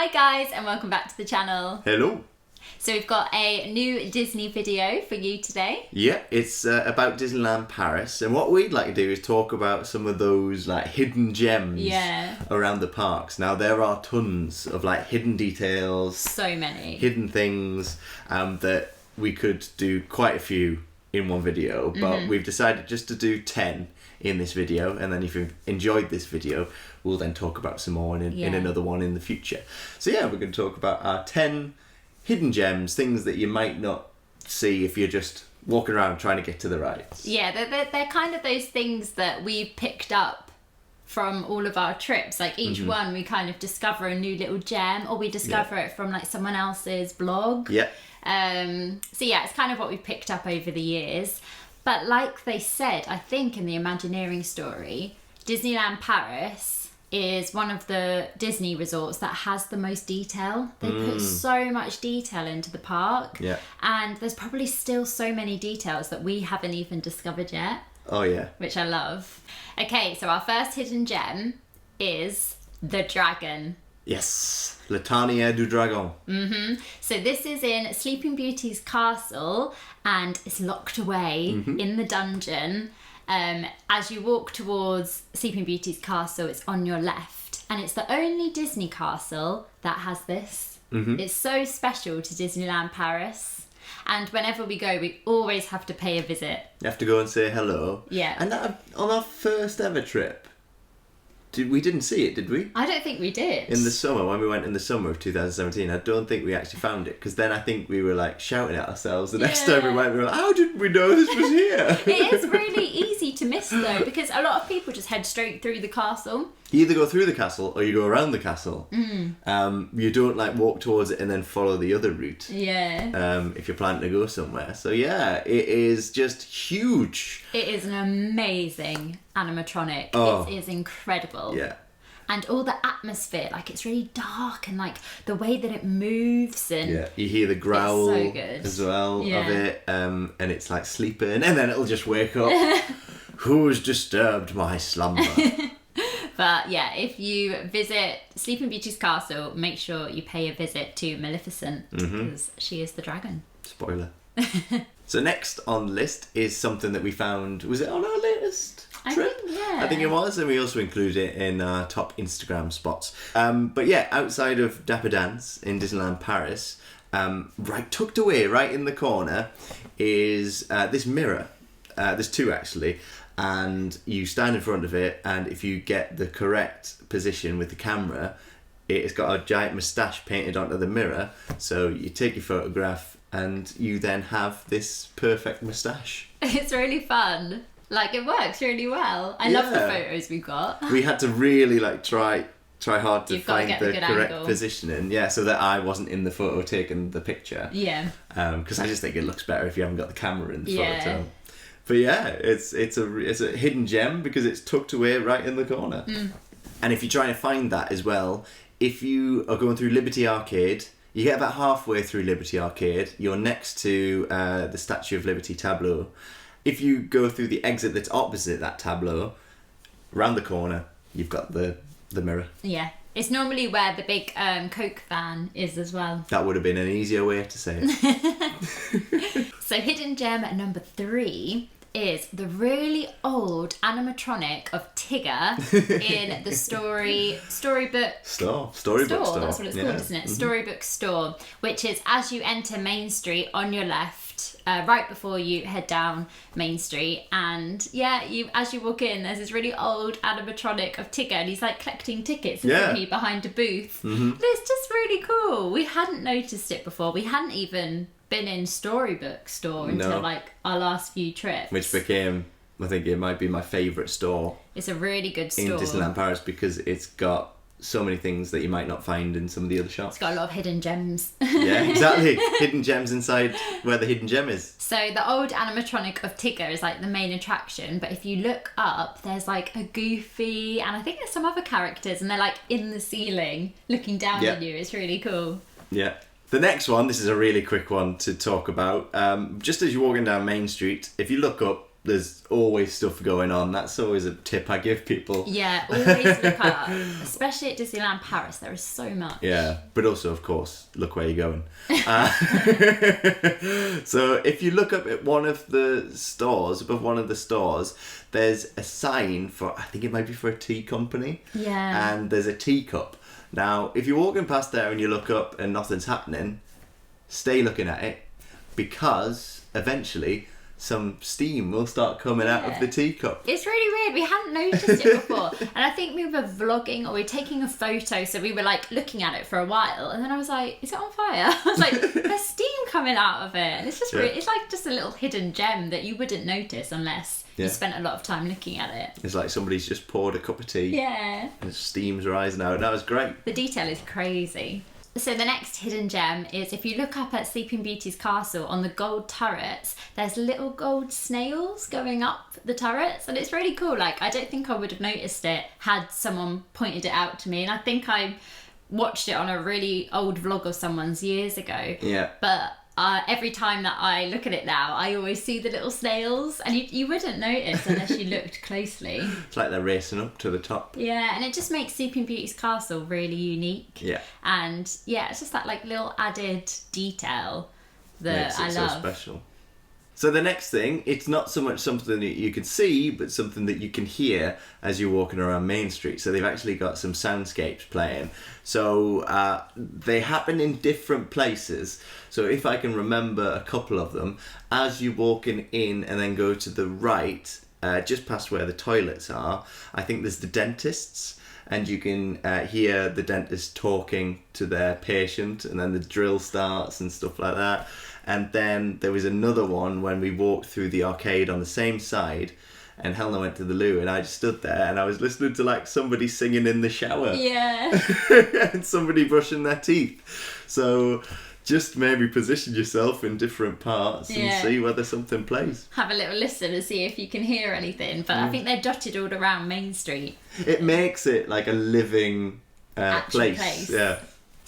Hi guys, and welcome back to the channel. Hello. So we've got a new Disney video for you today. Yeah, it's about Disneyland Paris, and what we'd like to do is talk about some of those like hidden gems around the parks. Now there are tons of like hidden details, so many hidden things that we could do quite a few in one video, but we've decided just to do 10 in this video, and then if you've enjoyed this video, we'll then talk about some more in another one in the future. So yeah, we're going to talk about our 10 hidden gems, things that you might not see if you're just walking around trying to get to the rides. Yeah, they're kind of those things that we picked up from all of our trips. Like each one we kind of discover a new little gem, or we discover it from like someone else's blog. Yeah. So yeah, it's kind of what we picked up over the years. But like they said, I think in the Imagineering story, Disneyland Paris is one of the Disney resorts that has the most detail. They put so much detail into the park. Yeah. And there's probably still so many details that we haven't even discovered yet. Oh yeah. Which I love. Okay, so our first hidden gem is the dragon. Yes, Le Tanière du Dragon. So this is in Sleeping Beauty's castle, and it's locked away in the dungeon. As you walk towards Sleeping Beauty's castle, it's on your left, and it's the only Disney castle that has this. It's so special to Disneyland Paris, and whenever we go, we always have to pay a visit. You have to go and say hello. Yeah. And on our first ever trip, we didn't see it, did we? I don't think we did. In the summer, when we went in the summer of 2017, I don't think we actually found it, because then I think we were like shouting at ourselves the next time we went. We were like, how didn't we know this was here? It is really easy to miss though, because a lot of people just head straight through the castle. You either go through the castle or you go around the castle. You don't like walk towards it and then follow the other route. Yeah. If you're planning to go somewhere. So yeah, it is just huge. It is an amazing animatronic. Oh. It is incredible. Yeah. And all the atmosphere, like it's really dark, and like the way that it moves, and yeah, you hear the growl so good. as well of it, and it's like sleeping, and then it'll just wake up. Who's disturbed my slumber? But yeah, if you visit Sleeping Beauty's castle, make sure you pay a visit to Maleficent, because she is the dragon. Spoiler. So next on the list is something that we found, was it on our latest trip? I think it was, and we also included it in our top Instagram spots. But yeah, outside of Dapper Dance in Disneyland Paris, right tucked away right in the corner is this mirror. There's two actually. And you stand in front of it, and if you get the correct position with the camera, it's got a giant moustache painted onto the mirror. So you take your photograph, and you then have this perfect moustache. It's really fun. Like, it works really well. I love the photos we got. We had to really like try hard to find the correct angle. positioning, so that I wasn't in the photo taking the picture. Yeah. Because I just think it looks better if you haven't got the camera in the photo. But yeah, it's a hidden gem because it's tucked away right in the corner. And if you're trying to find that as well, if you are going through Liberty Arcade, you get about halfway through Liberty Arcade, you're next to the Statue of Liberty tableau. If you go through the exit that's opposite that tableau, around the corner, you've got the mirror. Yeah. It's normally where the big Coke van is as well. That would have been an easier way to say it. So hidden gem number 3 is the really old animatronic of Tigger in the storybook store. That's what it's called, isn't it? Storybook store, which is as you enter Main Street on your left, right before you head down Main Street, and as you walk in, there's this really old animatronic of Tigger, and he's like collecting tickets behind a booth. But it's just really cool. We hadn't noticed it before. We hadn't even been in Storybook store until like our last few trips, which became, I think it might be my favourite store. It's a really good store in Disneyland Paris because it's got so many things that you might not find in some of the other shops. It's got a lot of hidden gems. Yeah, exactly. Hidden gems inside where the hidden gem is. So the old animatronic of Tigger is like the main attraction, but if you look up, there's like a Goofy, and I think there's some other characters, and they're like in the ceiling looking down on you. It's really cool. Yeah. The next one, this is a really quick one to talk about. Just as you're walking down Main Street, if you look up, there's always stuff going on. That's always a tip I give people. Yeah, always look up, especially at Disneyland Paris. There is so much. Yeah, but also, of course, look where you're going. So if you look up at one of the stores, above one of the stores, there's a sign for, I think it might be for a tea company. Yeah. And there's a teacup. Now, if you're walking past there and you look up and nothing's happening, stay looking at it, because eventually some steam will start coming out of the teacup. It's really weird. We hadn't noticed it before. And I think we were vlogging or we were taking a photo, so we were like looking at it for a while. And then I was like, is it on fire? I was like, there's steam coming out of it. And it's just it's like just a little hidden gem that you wouldn't notice unless you spent a lot of time looking at it. It's like somebody's just poured a cup of tea. Yeah. And steam's rising out. That was great. The detail is crazy. So the next hidden gem is, if you look up at Sleeping Beauty's castle, on the gold turrets, there's little gold snails going up the turrets, and it's really cool. Like, I don't think I would have noticed it had someone pointed it out to me, and I think I watched it on a really old vlog of someone's years ago. Yeah. But every time that I look at it now, I always see the little snails, and you wouldn't notice unless you looked closely. It's like they're racing up to the top. Yeah, and it just makes Sleeping Beauty's castle really unique. Yeah. And yeah, it's just that like little added detail that I love. So special. So the next thing, it's not so much something that you can see, but something that you can hear as you're walking around Main Street. So they've actually got some soundscapes playing. So they happen in different places. So if I can remember a couple of them, as you're walking in and then go to the right, just past where the toilets are, I think there's the dentists. And you can hear the dentist talking to their patient, and then the drill starts and stuff like that. And then there was another one when we walked through the arcade on the same side, and Helena went to the loo, and I just stood there and I was listening to like somebody singing in the shower. Yeah. And somebody brushing their teeth. So just maybe position yourself in different parts and see whether something plays. Have a little listen and see if you can hear anything. But I think they're dotted all around Main Street. It makes it like a living place. Yeah.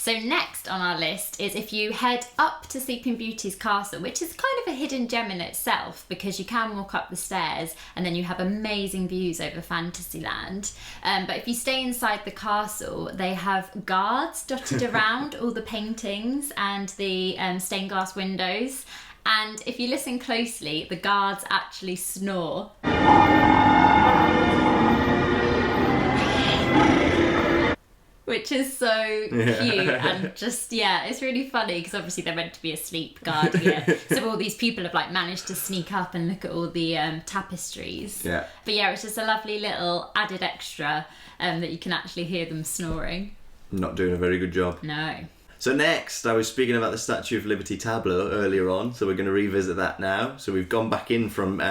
So next on our list is, if you head up to Sleeping Beauty's castle, which is kind of a hidden gem in itself, because you can walk up the stairs and then you have amazing views over Fantasyland. But if you stay inside the castle, they have guards dotted around all the paintings and the stained glass windows. And if you listen closely, the guards actually snore. Which is so cute and just, it's really funny, because obviously they're meant to be asleep guarding it. So all these people have like managed to sneak up and look at all the tapestries. Yeah. But yeah, it's just a lovely little added extra that you can actually hear them snoring. Not doing a very good job. No. So next, I was speaking about the Statue of Liberty tableau earlier on, so we're going to revisit that now. So we've gone back in from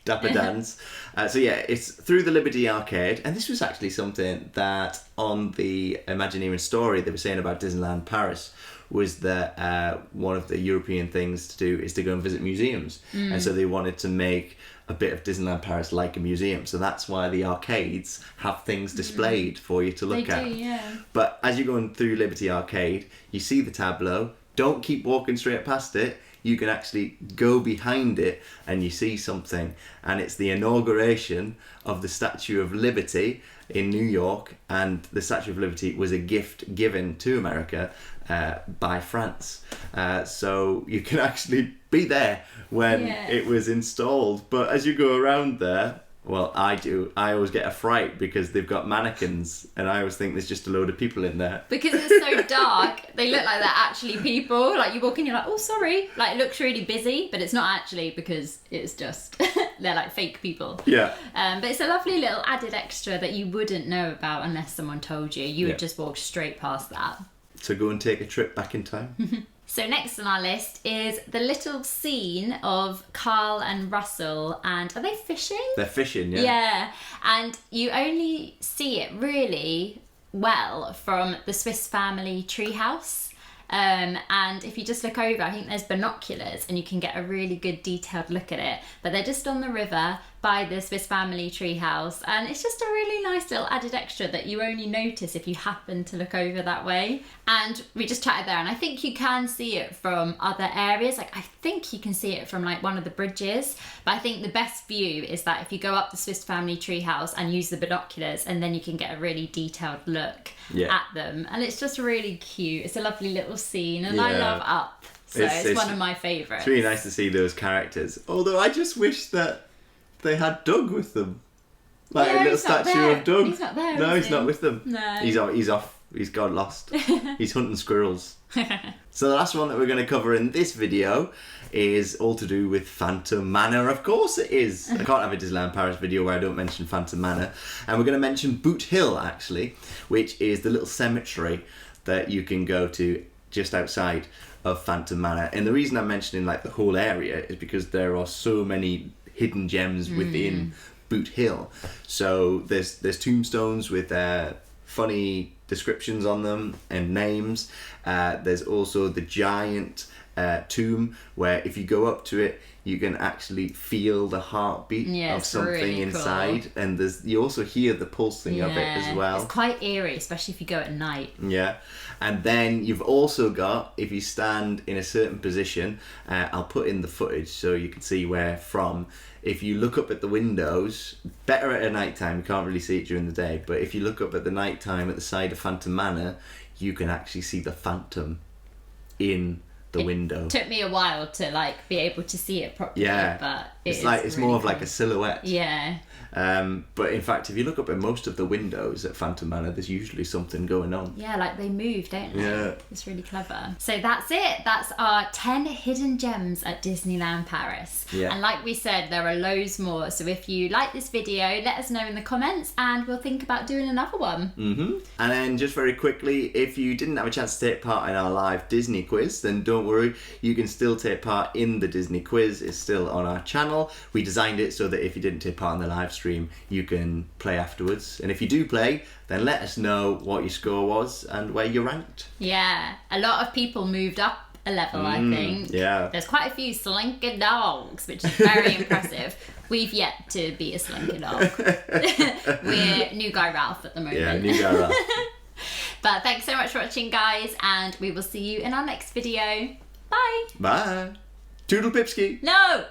Dapper Dan's. It's through the Liberty Arcade, and this was actually something that on the Imagineering story they were saying about Disneyland Paris, was that one of the European things to do is to go and visit museums. And so they wanted to make a bit of Disneyland Paris like a museum. So that's why the arcades have things displayed for you to look at. They do, yeah. But as you're going through Liberty Arcade, you see the tableau. Don't keep walking straight past it. You can actually go behind it and you see something. And it's the inauguration of the Statue of Liberty in New York. And the Statue of Liberty was a gift given to America by France. So you can actually be there when it was installed. But as you go around there, well, I always get a fright because they've got mannequins and I always think there's just a load of people in there. Because it's so dark, they look like they're actually people. Like, you walk in, you're like, oh, sorry. Like, it looks really busy, but it's not actually, because it's just, they're like fake people. Yeah. But it's a lovely little added extra that you wouldn't know about unless someone told you. You would just walk straight past that. So go and take a trip back in time. So next on our list is the little scene of Carl and Russell, and are they fishing? They're fishing, yeah. Yeah, and you only see it really well from the Swiss Family treehouse. And if you just look over, I think there's binoculars and you can get a really good detailed look at it. But they're just on the river by the Swiss family treehouse, and it's just a really nice little added extra that you only notice if you happen to look over that way. And we just chatted there, and I think you can see it from other areas. Like I think you can see it from like one of the bridges, but I think the best view is that if you go up the Swiss family treehouse and use the binoculars, and then you can get a really detailed look at them, and it's just really cute. It's a lovely little scene, and I love Up, so it's one of my favourites. It's really nice to see those characters, although I just wish that they had Doug with them, like a little statue of Doug. He's not there. No, he's not with them. No, he's off. He's got lost. He's hunting squirrels. So the last one that we're going to cover in this video is all to do with Phantom Manor. Of course it is. I can't have a Disneyland Paris video where I don't mention Phantom Manor. And we're going to mention Boot Hill, actually, which is the little cemetery that you can go to just outside of Phantom Manor. And the reason I'm mentioning like the whole area is because there are so many hidden gems within Boot Hill. So there's tombstones with funny descriptions on them and names. There's also the giant tomb where if you go up to it, you can actually feel the heartbeat of something really inside, cool. And you also hear the pulsing of it as well. It's quite eerie, especially if you go at night. Yeah. And then you've also got, if you stand in a certain position, I'll put in the footage so you can see where from. If you look up at the windows, better at night time, you can't really see it during the day, but if you look up at the night time at the side of Phantom Manor, you can actually see the Phantom in the window. It took me a while to like be able to see it properly, but it's really more of cool. like a silhouette. Yeah. But in fact, if you look up at most of the windows at Phantom Manor, there's usually something going on. Yeah, like they move, don't they? Yeah. It's really clever. So that's it. That's our 10 hidden gems at Disneyland Paris. Yeah. And like we said, there are loads more. So if you like this video, let us know in the comments and we'll think about doing another one. And then just very quickly, if you didn't have a chance to take part in our live Disney quiz, then don't worry, you can still take part in the Disney quiz. It's still on our channel. We designed it so that if you didn't take part in the live stream, you can play afterwards. And if you do play, then let us know what your score was and where you ranked. Yeah, a lot of people moved up a level, I think. Yeah. There's quite a few slinky dogs, which is very impressive. We've yet to be a slinky dog. We're New Guy Ralph at the moment. Yeah, New Guy Ralph. But thanks so much for watching, guys, and we will see you in our next video. Bye. Bye. Toodle Pipski. No.